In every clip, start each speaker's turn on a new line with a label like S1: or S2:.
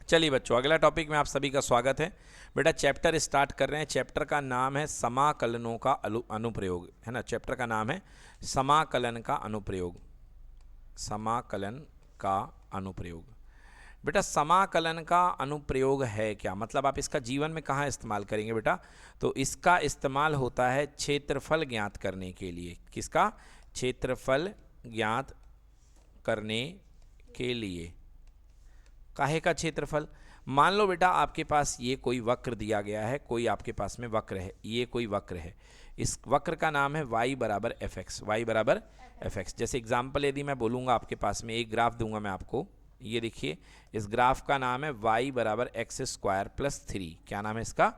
S1: चलिए बच्चों, अगला टॉपिक में आप सभी का स्वागत है। बेटा चैप्टर स्टार्ट कर रहे हैं। चैप्टर का नाम है समाकलनों का अनुप्रयोग, है ना। चैप्टर का नाम है समाकलन का अनुप्रयोग। समाकलन का अनुप्रयोग। बेटा समाकलन का अनुप्रयोग है क्या, मतलब आप इसका जीवन में कहाँ इस्तेमाल करेंगे बेटा? तो इसका इस्तेमाल होता है क्षेत्रफल ज्ञात करने के लिए। किसका? क्षेत्रफल ज्ञात करने के लिए। काहे का क्षेत्रफल? मान लो बेटा आपके पास ये कोई वक्र दिया गया है, कोई आपके पास में वक्र है, ये कोई वक्र है। इस वक्र का नाम है y बराबर एफ एक्स। वाई बराबर एफ एक्स। जैसे एग्जाम्पल यदि मैं बोलूँगा, आपके पास में एक ग्राफ दूंगा मैं आपको, ये देखिए, इस ग्राफ का नाम है y बराबर एक्स स्क्वायर प्लस 3। क्या नाम है इसका?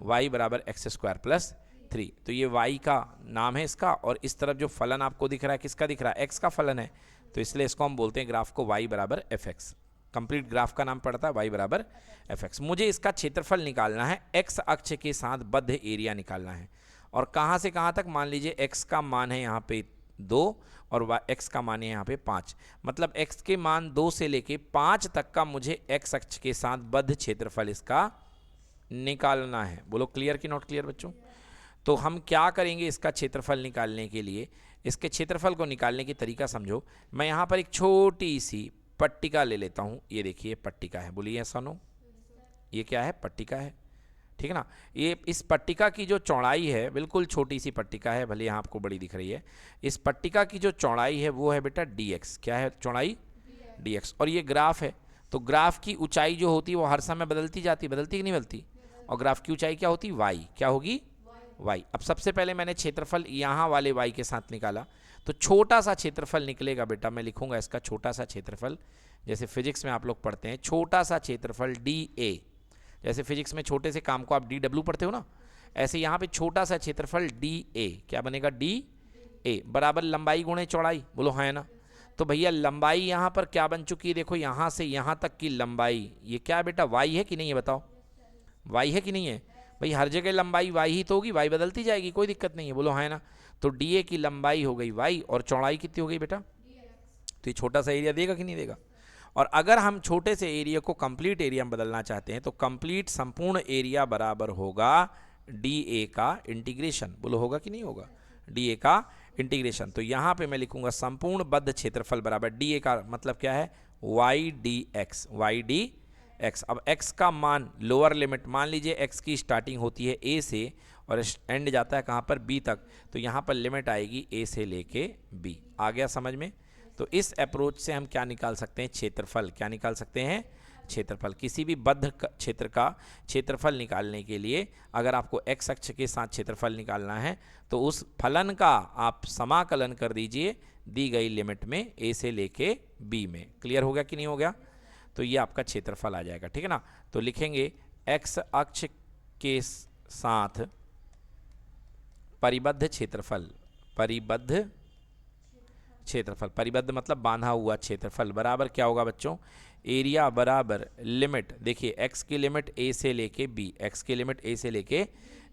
S1: y बराबर एक्स स्क्वायर प्लस 3। तो ये y का नाम है इसका, और इस तरफ जो फलन आपको दिख रहा है, किसका दिख रहा है? x का फलन है। तो इसलिए इसको हम बोलते हैं ग्राफ को y बराबर एफ एक्स। कंप्लीट ग्राफ का नाम पड़ता है y बराबर एफ एक्स। मुझे इसका क्षेत्रफल निकालना है, x अक्ष के साथ बद्ध एरिया निकालना है। और कहाँ से कहाँ तक? मान लीजिए x का मान है यहाँ पे 2 और x का मान है यहाँ पे 5। मतलब x के मान 2 से लेके 5 तक का मुझे x अक्ष के साथ बद्ध क्षेत्रफल इसका निकालना है। बोलो क्लियर कि नॉट क्लियर बच्चों? तो हम क्या करेंगे इसका क्षेत्रफल निकालने के लिए? इसके क्षेत्रफल को निकालने की तरीका समझो। मैं यहाँ पर एक छोटी सी पट्टिका ले लेता हूँ। ये देखिए पट्टिका है, बोलिए ऐसा नो, ये क्या है? पट्टिका है, ठीक है ना। ये इस पट्टिका की जो चौड़ाई है, बिल्कुल छोटी सी पट्टिका है, भले यहाँ आपको बड़ी दिख रही है। इस पट्टिका की जो चौड़ाई है वो है बेटा dx। क्या है चौड़ाई? dx। और ये ग्राफ है, तो ग्राफ की ऊंचाई जो होती है वो हर समय बदलती जाती, बदलती कि नहीं बदलती? और ग्राफ की ऊंचाई क्या होती? y। क्या होगी? y। अब सबसे पहले मैंने क्षेत्रफल यहाँ वाले y के साथ निकाला, तो छोटा सा क्षेत्रफल निकलेगा बेटा। मैं लिखूंगा इसका छोटा सा क्षेत्रफल, जैसे फिजिक्स में आप लोग पढ़ते हैं छोटा सा क्षेत्रफल dA। जैसे फिजिक्स में छोटे से काम को आप dW पढ़ते हो ना, ऐसे यहाँ पे छोटा सा क्षेत्रफल dA। क्या बनेगा? dA बराबर लंबाई गुणे चौड़ाई। बोलो हाँ है ना। तो भैया लंबाई यहाँ पर क्या बन चुकी है? देखो यहाँ से यहाँ तक की लंबाई, ये क्या बेटा y है कि नहीं है? बताओ y है कि नहीं है? भाई हर जगह लंबाई y ही तो होगी, y बदलती जाएगी, कोई दिक्कत नहीं है। बोलो हाँ है ना। तो dA की लंबाई हो गई y, और चौड़ाई कितनी हो गई बेटा? तो ये छोटा सा एरिया देगा कि नहीं देगा? और अगर हम छोटे से एरिया को कंप्लीट एरिया में बदलना चाहते हैं, तो कंप्लीट संपूर्ण एरिया बराबर होगा dA का इंटीग्रेशन। बोलो होगा कि नहीं होगा? dA का इंटीग्रेशन। तो यहाँ पे मैं लिखूंगा संपूर्ण बद्ध क्षेत्रफल बराबर dA का मतलब क्या है? y dx। y dx। अब x का मान लोअर लिमिट, मान लीजिए x की स्टार्टिंग होती है a से और एंड जाता है कहाँ पर? b तक। तो यहाँ पर लिमिट आएगी a से लेके b। आ गया समझ में? तो इस अप्रोच से हम क्या निकाल सकते हैं? क्षेत्रफल। क्या निकाल सकते हैं? क्षेत्रफल। किसी भी बद्ध क्षेत्र का क्षेत्रफल निकालने के लिए अगर आपको x अक्ष के साथ क्षेत्रफल निकालना है, तो उस फलन का आप समाकलन कर दीजिए दी गई लिमिट में a से लेके b में। क्लियर हो गया कि नहीं हो गया? तो ये आपका क्षेत्रफल आ जाएगा, ठीक है ना। तो लिखेंगे x अक्ष के साथ परिबद्ध क्षेत्रफल। परिबद्ध क्षेत्रफल, परिबद्ध मतलब बांधा हुआ क्षेत्रफल बराबर क्या होगा बच्चों? एरिया बराबर लिमिट। देखिए x की लिमिट a से लेके b, x की लिमिट a से लेके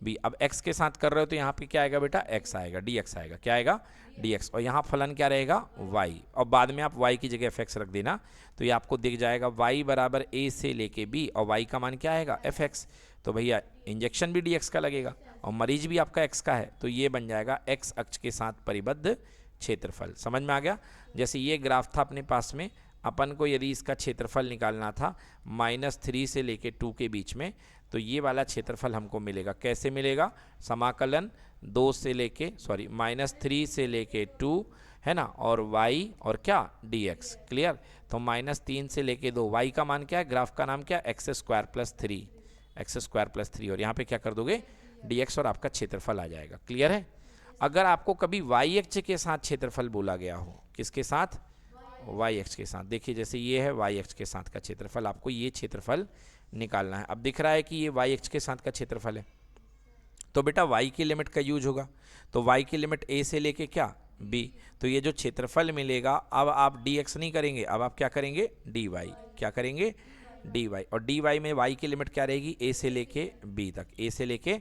S1: b। अब x के साथ कर रहे हो तो यहाँ पे क्या आएगा बेटा? x आएगा, dx आएगा। क्या आएगा? dx। और यहाँ फलन क्या रहेगा? y। और बाद में आप y की जगह fx रख देना, तो ये आपको दिख जाएगा y बराबर a से लेके b, और y का मान क्या आएगा? fx। तो भैया इंजेक्शन भी dx का लगेगा और मरीज भी आपका x का है, तो ये बन जाएगा x अक्ष के साथ परिबद्ध क्षेत्रफल। समझ में आ गया? जैसे ये ग्राफ था अपने पास में, अपन को यदि इसका क्षेत्रफल निकालना था -3 से लेके 2 के बीच में, तो ये वाला क्षेत्रफल हमको मिलेगा। कैसे मिलेगा? समाकलन 2 से लेके -3 से लेके 2, है ना, और y और क्या? dx। क्लियर? तो -3 से लेके 2, y का मान क्या है? ग्राफ का नाम क्या? X square plus 3। X square plus 3, और यहाँ पे क्या कर दोगे? dx, और आपका क्षेत्रफल आ जाएगा। क्लियर है? अगर आपको कभी y अक्ष के साथ क्षेत्रफल बोला गया हो, किसके साथ? y अक्ष के साथ। देखिए जैसे ये है y अक्ष के साथ का क्षेत्रफल, आपको ये क्षेत्रफल निकालना है। अब दिख रहा है कि ये y अक्ष के साथ का क्षेत्रफल है, तो बेटा y की लिमिट का यूज होगा। तो y की लिमिट a से लेके क्या? b। तो ये जो क्षेत्रफल मिलेगा, अब आप dx नहीं करेंगे, अब आप क्या करेंगे? dy। क्या करेंगे? dy। और dy में y की लिमिट क्या रहेगी? a से लेके b तक, a से लेके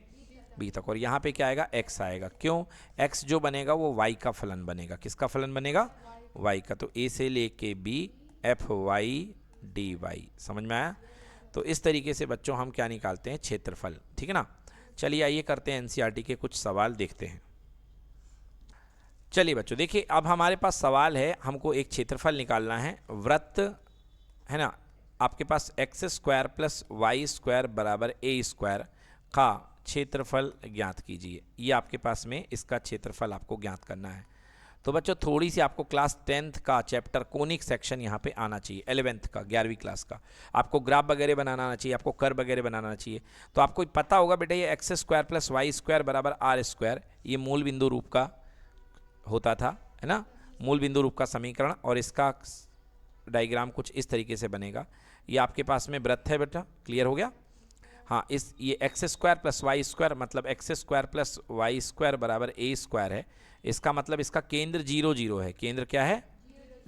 S1: b तक। और यहाँ पे क्या आएगा? x आएगा। क्यों? x जो बनेगा वो y का फलन बनेगा। किसका फलन बनेगा? y का। तो a से लेके b f y dy। समझ में आया? तो इस तरीके से बच्चों हम क्या निकालते हैं, क्षेत्रफल। ठीक है ना। चलिए आइए करते हैं एनसीईआरटी के कुछ सवाल देखते हैं। चलिए बच्चों देखिए, अब हमारे पास सवाल है, हमको एक क्षेत्रफल निकालना है। वृत्त है ना, आपके पास x square plus y square बराबर ए स्क्वायर का क्षेत्रफल ज्ञात कीजिए। ये आपके पास में इसका क्षेत्रफल आपको ज्ञात करना है। तो बच्चों थोड़ी सी आपको क्लास 10th का चैप्टर कोनिक सेक्शन यहाँ पे आना चाहिए, 11th का 11वीं क्लास का। आपको ग्राफ वगैरह बनाना आना चाहिए, आपको कर्व वगैरह बनाना चाहिए। तो आपको पता होगा बेटा, ये x square plus y square बराबर आर स्क्वायर, ये मूल बिंदु रूप का होता था, है ना, मूल बिंदु रूप का समीकरण। और इसका डायग्राम कुछ इस तरीके से बनेगा। ये आपके पास में वृत्त है बेटा, क्लियर हो गया। हाँ, ये x square plus y square मतलब x square plus y square बराबर ए स्क्वायर है। इसका मतलब इसका केंद्र 0 0 है। केंद्र क्या है,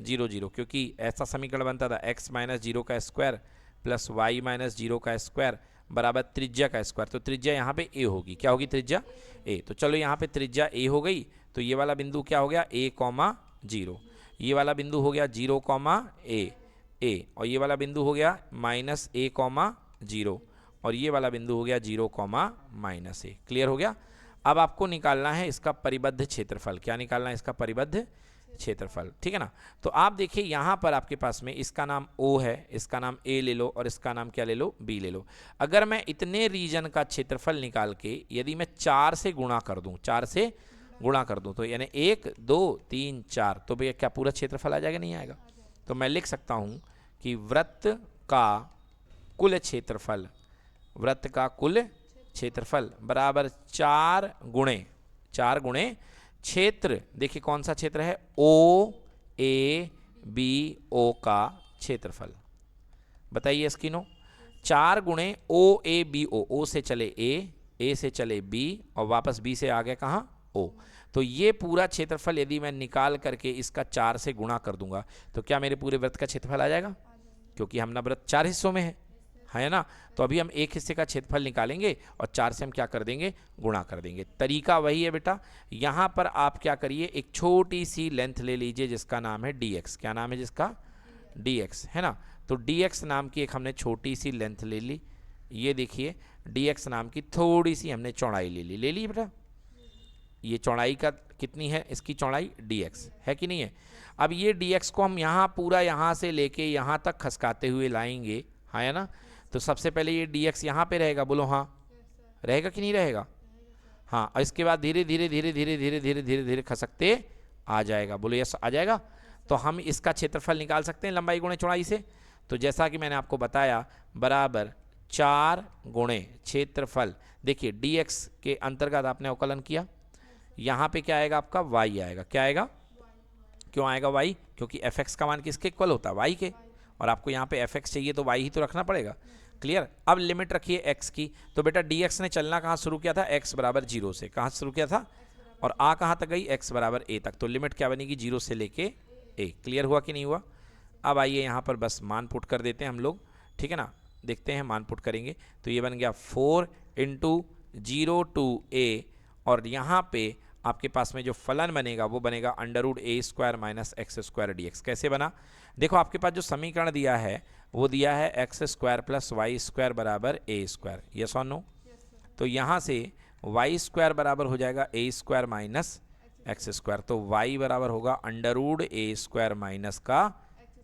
S1: 0 0, क्योंकि ऐसा समीकरण बनता था x माइनस 0 का स्क्वायर प्लस वाई माइनस 0 का स्क्वायर बराबर त्रिज्या का स्क्वायर। तो त्रिज्या यहाँ पे a होगी, क्या होगी त्रिज्या a। तो चलो यहाँ पे त्रिज्या a हो गई, तो ये वाला बिंदु क्या हो गया a,0। ये वाला बिंदु हो गया 0, a, और ये वाला बिंदु हो गया माइनस a,0, और ये वाला बिंदु हो गया 0, माइनस a। क्लियर हो गया। अब आपको निकालना है इसका परिबद्ध क्षेत्रफल। क्या निकालना है, इसका परिबद्ध क्षेत्रफल। ठीक है ना। तो आप देखिए यहाँ पर आपके पास में इसका नाम O है, इसका नाम A ले लो, और इसका नाम क्या ले लो, B ले लो। अगर मैं इतने रीजन का क्षेत्रफल निकाल के यदि मैं 4 से गुणा कर दूं, 4 से गुणा कर दूं, तो यानी 1 2 3 4, तो भैया क्या पूरा क्षेत्रफल आ जाएगा, नहीं आएगा। तो मैं लिख सकता हूं कि वृत्त का कुल क्षेत्रफल, वृत्त का कुल क्षेत्रफल बराबर 4 गुणे क्षेत्र। देखिए कौन सा क्षेत्र है, ओ ए बी ओ का क्षेत्रफल। बताइए स्किनो, 4 गुणे ओ ए बी ओ से चले ए से चले बी, और वापस बी से आ गया कहाँ, ओ। तो ये पूरा क्षेत्रफल यदि मैं निकाल करके इसका 4 से गुणा कर दूंगा, तो क्या मेरे पूरे वृत्त का क्षेत्रफल आ जाएगा, क्योंकि हमारा वृत्त 4 हिस्सों में है ना। तो अभी हम एक हिस्से का क्षेत्रफल निकालेंगे और 4 से हम क्या कर देंगे, गुणा कर देंगे। तरीका वही है बेटा। यहाँ पर आप क्या करिए, एक छोटी सी लेंथ ले लीजिए जिसका नाम है dx। क्या नाम है जिसका, dx, है ना। तो dx नाम की एक हमने छोटी सी लेंथ ले ली। ये देखिए dx नाम की थोड़ी सी हमने चौड़ाई ले ली बेटा। ये चौड़ाई का कितनी है, इसकी चौड़ाई dx है कि नहीं है। अब ये dx को हम यहाँ पूरा यहाँ से लेके यहाँ तक खसकाते हुए लाएंगे, है ना। तो सबसे पहले ये dx यहाँ पे रहेगा, बोलो हाँ, रहेगा कि नहीं रहेगा, हाँ। और इसके बाद धीरे धीरे धीरे धीरे धीरे धीरे धीरे धीरे खसकते आ जाएगा, बोलो यस आ जाएगा। तो हम इसका क्षेत्रफल निकाल सकते हैं लंबाई गुणे चौड़ाई से। तो जैसा कि मैंने आपको बताया, बराबर 4 गुणे क्षेत्रफल। देखिए dx के अंतर्गत आपने अवकलन किया, यहाँ पे क्या आएगा आपका, y आएगा। क्या आएगा, क्यों आएगा y, क्योंकि fx का मान किसके इक्वल होता है, y के, और आपको यहाँ पे fx चाहिए तो y ही तो रखना पड़ेगा। क्लियर। अब लिमिट रखिए x की। तो बेटा dx ने चलना कहाँ शुरू किया था, x बराबर 0 से, कहाँ शुरू किया था, और आ कहाँ तक गई, x बराबर a तक। तो लिमिट क्या बनेगी, 0 से लेके a। क्लियर हुआ कि नहीं हुआ। अब आइए यहाँ पर बस मान पुट कर देते हैं हम लोग, ठीक है ना। देखते हैं मान पुट करेंगे तो ये बन गया 4 × 0 to a, और यहाँ पे आपके पास में जो फलन बनेगा वो बनेगा √a² माइनस x² dx। कैसे बना, देखो आपके पास जो समीकरण दिया है वो दिया है x² प्लस y² बराबर a², यस और नो। तो यहाँ से y² बराबर हो जाएगा a² माइनस x², तो y बराबर होगा √a² माइनस का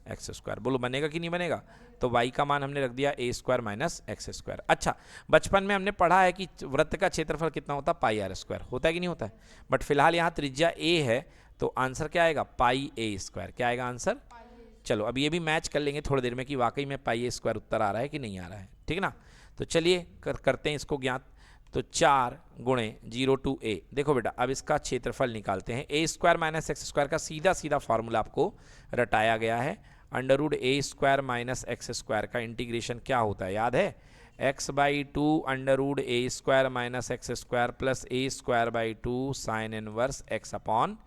S1: x²। बोलो बनेगा कि नहीं बनेगा। तो y का मान हमने रख दिया a² माइनस x²। अच्छा, बचपन में हमने पढ़ा है कि वृत्त का क्षेत्रफल कितना होता है, πr², होता है कि नहीं होता है। बट फिलहाल यहाँ त्रिज्या a है, तो आंसर क्या आएगा, πa²। क्या आएगा आंसर, चलो अब ये भी मैच कर लेंगे थोड़ी देर में कि वाकई में πa² उत्तर आ रहा है कि नहीं आ रहा है, ठीक है ना। तो चलिए करते हैं इसको ज्ञात। तो 4 गुणे 0 to a, देखो बेटा अब इसका क्षेत्रफल निकालते हैं। a² माइनस x² का सीधा सीधा फार्मूला आपको रटाया गया है। √a² माइनस x² का इंटीग्रेशन क्या होता है, याद है, x/2 √a² minus x² plus a²/2 sine inverse x upon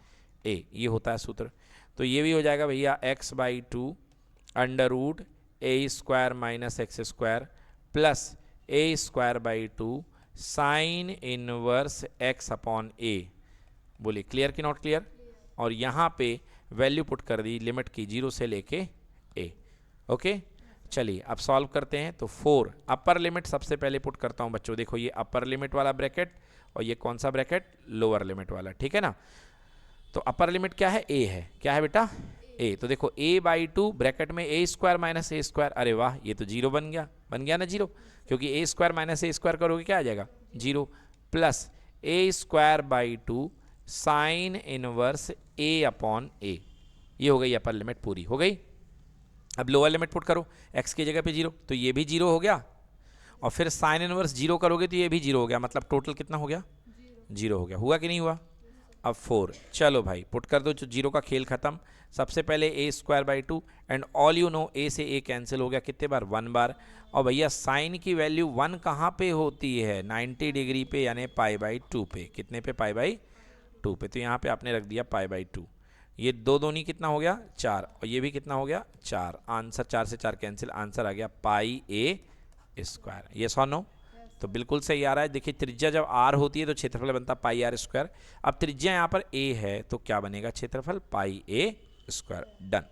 S1: a, ये होता है सूत्र। तो ये भी हो जाएगा भैया x/2 √a² minus x² plus a²/2 sine inverse x upon a। बोलिए क्लियर कि नॉट क्लियर। और यहाँ पे वैल्यू पुट कर दी लिमिट की 0 से लेके a। ओके, चलिए अब सॉल्व करते हैं। तो 4 अपर लिमिट सबसे पहले पुट करता हूं बच्चों। देखो ये अपर लिमिट वाला ब्रैकेट और ये कौन सा ब्रैकेट, लोअर लिमिट वाला, ठीक है ना। तो अपर लिमिट क्या है, ए है, क्या है बेटा, ए। तो देखो a/2 ब्रैकेट में a square minus a square, अरे वाह ये तो जीरो बन गया ना जीरो, क्योंकि a square minus a square करोगे क्या आ जाएगा, zero, plus a square by 2 sine inverse a upon a। ये हो गई अपर लिमिट, पूरी हो गई। अब लोअर लिमिट पुट करो, x की जगह पे जीरो, तो ये भी जीरो हो गया, और फिर साइन इनवर्स जीरो करोगे तो ये भी जीरो हो गया, मतलब टोटल कितना हो गया, जीरो हो गया। हुआ कि नहीं हुआ। अब 4, चलो भाई पुट कर दो, जीरो का खेल खत्म। सबसे पहले a square by 2 and all you know a से a कैंसिल हो गया, कितने बार, 1 बार। और भैया साइन की वैल्यू 1 कहाँ पे होती है, 90 डिग्री पे, यानी π/2 पे। कितने पे, π/2 पे। तो यहाँ पे आपने रख दिया π/2। ये दो दूनी कितना हो गया, 4, और ये भी कितना हो गया, 4। आंसर 4 से 4 कैंसिल, आंसर आ गया πa²। ये सो नो, तो बिल्कुल सही आ रहा है। देखिए त्रिज्या जब r होती है तो क्षेत्रफल बनता πr²। अब त्रिज्या यहाँ पर a है तो क्या बनेगा, क्षेत्रफल πa²। डन।